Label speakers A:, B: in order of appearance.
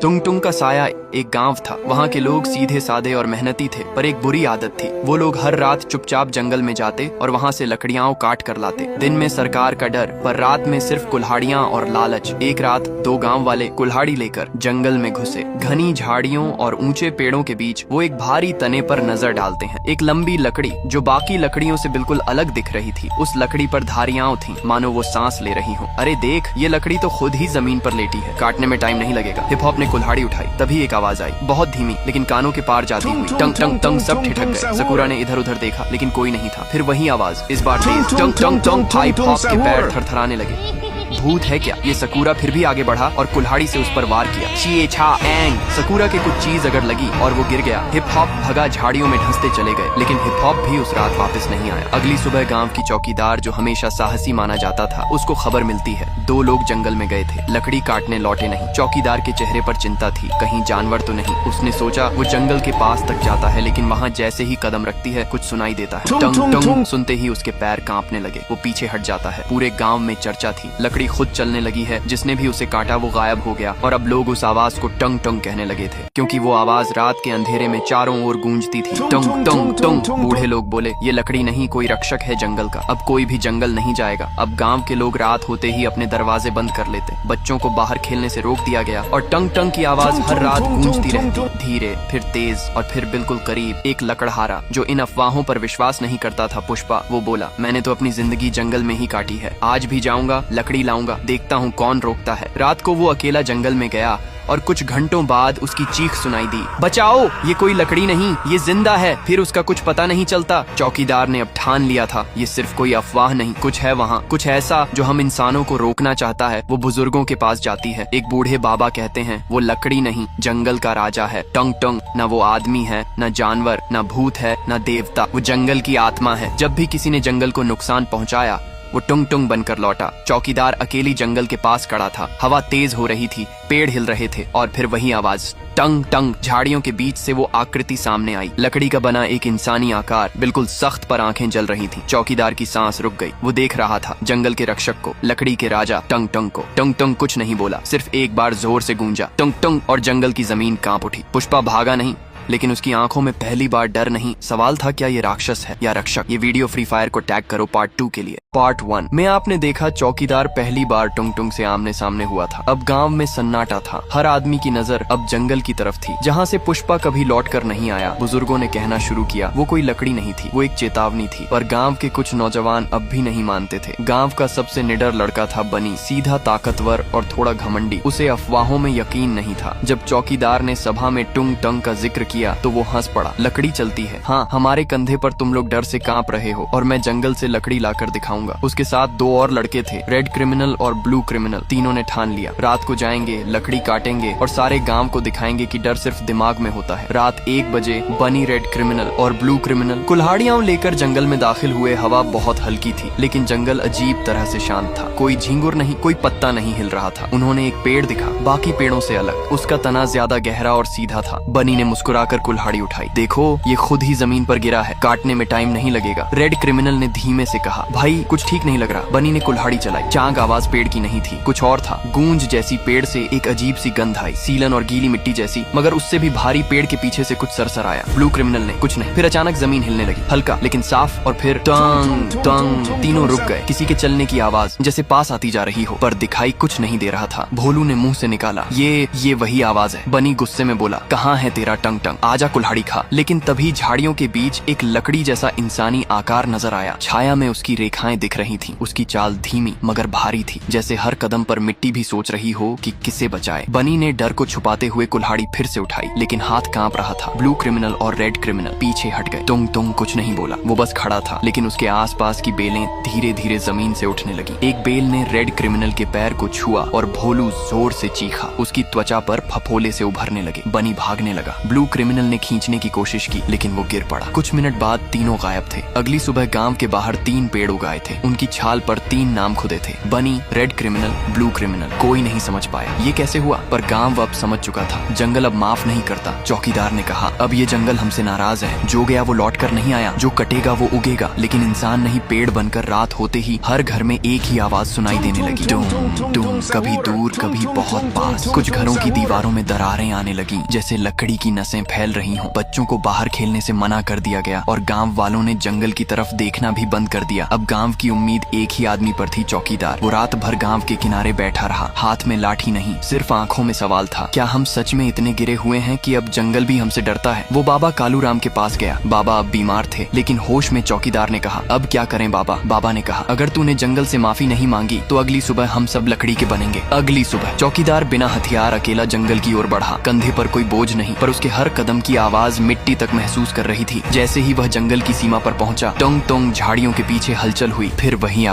A: टुंग टुंग का साया एक गांव था। वहाँ के लोग सीधे साधे और मेहनती थे, पर एक बुरी आदत थी। वो लोग हर रात चुपचाप जंगल में जाते और वहाँ से लकड़ियाँ काट कर लाते। दिन में सरकार का डर, पर रात में सिर्फ कुल्हाड़ियाँ और लालच। एक रात दो गांव वाले कुल्हाड़ी लेकर जंगल में घुसे। घनी झाड़ियों और ऊंचे पेड़ों के बीच वो एक भारी तने पर नजर डालते हैं। एक लंबी लकड़ी जो बाकी लकड़ियों से बिल्कुल अलग दिख रही थी। उस लकड़ी पर धारियां थीं, मानो वो सांस ले रही हो। अरे देख, ये लकड़ी तो खुद ही जमीन पर लेटी है, काटने में टाइम नहीं लगेगा। हिप हॉप ने कुल्हाड़ी उठाई। तभी एक आवाज आई, बहुत धीमी लेकिन कानों के पार जाती हुई। टंग टंग टंग। सब ठिठक गए। सकूरा ने इधर उधर देखा लेकिन कोई नहीं था। फिर वही आवाज, इस बार तेज। टंग टंग टंग। हिप हॉप के पैर थरथराने लगे। भूत है क्या? ये सकूरा फिर भी आगे बढ़ा और कुल्हाड़ी से उस पर वार किया। ची छा एंग। सकूरा के कुछ चीज अगर लगी और वो गिर गया। हिप हॉप भगा, झाड़ियों में ढंसते चले गए, लेकिन हिप हॉप भी उस रात वापस नहीं आया। अगली सुबह गांव की चौकीदार, जो हमेशा साहसी माना जाता था, उसको खबर मिलती है दो लोग जंगल में गए थे, लकड़ी काटने लौटे नहीं। चौकीदार के चेहरे पर चिंता थी, कहीं जानवर तो नहीं। उसने सोचा वो जंगल के पास तक जाता है, लेकिन वहाँ जैसे ही कदम रखती है कुछ सुनाई देता है। टंग टंग। सुनते ही उसके पैर कांपने लगे। वो पीछे हट जाता है। पूरे गाँव में चर्चा थी, लकड़ी खुद चलने लगी है। जिसने भी उसे काटा वो गायब हो गया और अब लोग उस आवाज को टंग टंग कहने लगे थे, क्योंकि वो आवाज रात के अंधेरे में चारों ओर गूंजती थी। टंग टंग टंग। बूढ़े लोग बोले, ये लकड़ी नहीं, कोई रक्षक है जंगल का। अब कोई भी जंगल नहीं जाएगा। अब गांव के लोग रात होते ही अपने दरवाजे बंद कर लेते। बच्चों को बाहर खेलने से रोक दिया गया और टंग टंग की आवाज हर रात गूंजती रहती। धीरे, फिर तेज और फिर बिल्कुल करीब। एक लकड़हारा जो इन अफवाहों पर विश्वास नहीं करता था, पुष्पा, वो बोला, मैंने तो अपनी जिंदगी जंगल में ही काटी है। आज भी जाऊंगा, लकड़ी लाऊंगा, देखता हूँ कौन रोकता है। रात को वो अकेला जंगल में गया और कुछ घंटों बाद उसकी चीख सुनाई दी, बचाओ, ये कोई लकड़ी नहीं, ये जिंदा है। फिर उसका कुछ पता नहीं चलता। चौकीदार ने अब ठान लिया था, ये सिर्फ कोई अफवाह नहीं, कुछ है वहाँ, कुछ ऐसा जो हम इंसानों को रोकना चाहता है। वो बुजुर्गों के पास जाती है। एक बूढ़े बाबा कहते हैं, वो लकड़ी नहीं, जंगल का राजा है। टंग टंग। न वो आदमी है, न जानवर, न भूत है, न देवता। वो जंगल की आत्मा है। जब भी किसी ने जंगल को नुकसान पहुँचाया, वो टुंग टुंग बनकर लौटा। चौकीदार अकेली जंगल के पास खड़ा था। हवा तेज हो रही थी, पेड़ हिल रहे थे और फिर वही आवाज, टंग टंग। झाड़ियों के बीच से वो आकृति सामने आई, लकड़ी का बना एक इंसानी आकार, बिल्कुल सख्त, पर आंखें जल रही थीं। चौकीदार की सांस रुक गई। वो देख रहा था जंगल के रक्षक को, लकड़ी के राजा टंग टंग को। टंग टंग कुछ नहीं बोला, सिर्फ एक बार जोर से गूंजा, टंग टंग, और जंगल की जमीन कांप उठी। पुष्पा भागा नहीं, लेकिन उसकी आंखों में पहली बार डर नहीं। सवाल था, क्या ये राक्षस है या रक्षक? ये वीडियो फ्री फायर को टैग करो पार्ट 2 के लिए। पार्ट 1 में आपने देखा चौकीदार पहली बार टुंग टुंग से आमने सामने हुआ था। अब गांव में सन्नाटा था। हर आदमी की नजर अब जंगल की तरफ थी, जहां से पुष्पा कभी लौट कर नहीं आया। बुजुर्गों ने कहना शुरू किया, वो कोई लकड़ी नहीं थी, वो एक चेतावनी थी। पर गांव के कुछ नौजवान अब भी नहीं मानते थे। गांव का सबसे निडर लड़का था बनी, सीधा, ताकतवर और थोड़ा घमंडी। उसे अफवाहों में यकीन नहीं था। जब चौकीदार ने सभा में टुंग टंग का जिक्र किया तो वो हंस पड़ा। लकड़ी चलती है, हाँ, हमारे कंधे पर तुम लोग डर से कांप रहे हो और मैं जंगल से लकड़ी लाकर दिखाऊंगा। उसके साथ दो और लड़के थे, रेड क्रिमिनल और ब्लू क्रिमिनल। तीनों ने ठान लिया, रात को जाएंगे, लकड़ी काटेंगे और सारे गांव को दिखाएंगे कि डर सिर्फ दिमाग में होता है। रात 1 बजे बनी, रेड क्रिमिनल और ब्लू क्रिमिनल कुल्हाड़ियां लेकर जंगल में दाखिल हुए। हवा बहुत हल्की थी, लेकिन जंगल अजीब तरह से शांत था। कोई झींगुर नहीं, कोई पत्ता नहीं हिल रहा था। उन्होंने एक पेड़ दिखा, बाकी पेड़ों से अलग। उसका तना ज्यादा गहरा और सीधा था। बनी ने मुस्कुराकर कुल्हाड़ी उठाई। देखो, ये खुद ही जमीन पर गिरा है, काटने में टाइम नहीं लगेगा। रेड क्रिमिनल ने धीमे से कहा, भाई कुछ ठीक नहीं लग रहा। बनी ने कुल्हाड़ी चलाई। चांग आवाज पेड़ की नहीं थी, कुछ और था। गूंज जैसी पेड़ से एक अजीब सी गंध आई, सीलन और गीली मिट्टी जैसी, मगर उससे भी भारी। पेड़ के पीछे से कुछ सरसर आया। ब्लू क्रिमिनल ने, कुछ नहीं। फिर अचानक जमीन हिलने लगी, हल्का लेकिन साफ, और फिर टंग टंग। तीनों रुक गए। किसी के चलने की आवाज जैसे पास आती जा रही हो, पर दिखाई कुछ नहीं दे रहा था। भोलू ने मुंह से निकाला, ये वही आवाज है। बनी गुस्से में बोला, कहाँ है तेरा टंग टंग, आजा कुल्हाड़ी खा। लेकिन तभी झाड़ियों के बीच एक लकड़ी जैसा इंसानी आकार नजर आया। छाया में उसकी रेखाएं दिख रही थीं। उसकी चाल धीमी मगर भारी थी, जैसे हर कदम पर मिट्टी भी सोच रही हो कि किसे बचाए। बनी ने डर को छुपाते हुए कुल्हाड़ी फिर से उठाई, लेकिन हाथ कांप रहा था। ब्लू क्रिमिनल और रेड क्रिमिनल पीछे हट गए। टुंग टुंग कुछ नहीं बोला, वो बस खड़ा था, लेकिन उसके आसपास की बेलें धीरे धीरे जमीन से उठने लगी। एक बेल ने रेड क्रिमिनल के पैर को छुआ और भोलू जोर से चीखा। उसकी त्वचा पर फफोले से उभरने लगे। बनी भागने लगा। ब्लू क्रिमिनल ने खींचने की कोशिश की, लेकिन वो गिर पड़ा। कुछ मिनट बाद तीनों गायब थे। अगली सुबह गांव के बाहर 3 पेड़ उगाए थे। उनकी छाल पर 3 नाम खुदे थे, बनी, रेड क्रिमिनल, ब्लू क्रिमिनल। कोई नहीं समझ पाया ये कैसे हुआ, पर गांव अब समझ चुका था, जंगल अब माफ नहीं करता। चौकीदार ने कहा, अब ये जंगल हमसे नाराज है। जो गया वो लौट कर नहीं आया, जो कटेगा वो उगेगा। लेकिन इंसान नहीं, पेड़ बनकर रात होते ही हर घर में एक ही आवाज सुनाई देने लगी, डूम डूम, कभी दूर कभी बहुत पास। कुछ घरों की दीवारों में दरारें आने लगी, जैसे लकड़ी की नसें फैल रही हों। बच्चों को बाहर खेलने से मना कर दिया गया और गांव वालों ने जंगल की तरफ देखना भी बंद कर दिया। अब गांव की उम्मीद एक ही आदमी पर थी, चौकीदार। वो रात भर गांव के किनारे बैठा रहा, हाथ में लाठी नहीं, सिर्फ आंखों में सवाल था, क्या हम सच में इतने गिरे हुए हैं कि अब जंगल भी हमसे डरता है? वो बाबा कालू राम के पास गया। बाबा अब बीमार थे, लेकिन होश में। चौकीदार ने कहा, अब क्या करें बाबा? बाबा ने कहा, अगर तूने जंगल से माफी नहीं मांगी तो अगली सुबह हम सब लकड़ी के बनेंगे। अगली सुबह चौकीदार बिना हथियार अकेला जंगल की ओर बढ़ा। कंधे पर कोई बोझ नहीं, पर उसके हर कदम की आवाज मिट्टी तक महसूस कर रही थी। जैसे ही वह जंगल की सीमा पर पहुंचा, टोंग टोंग झाड़ियों के पीछे हलचल हुई। फिर वहीं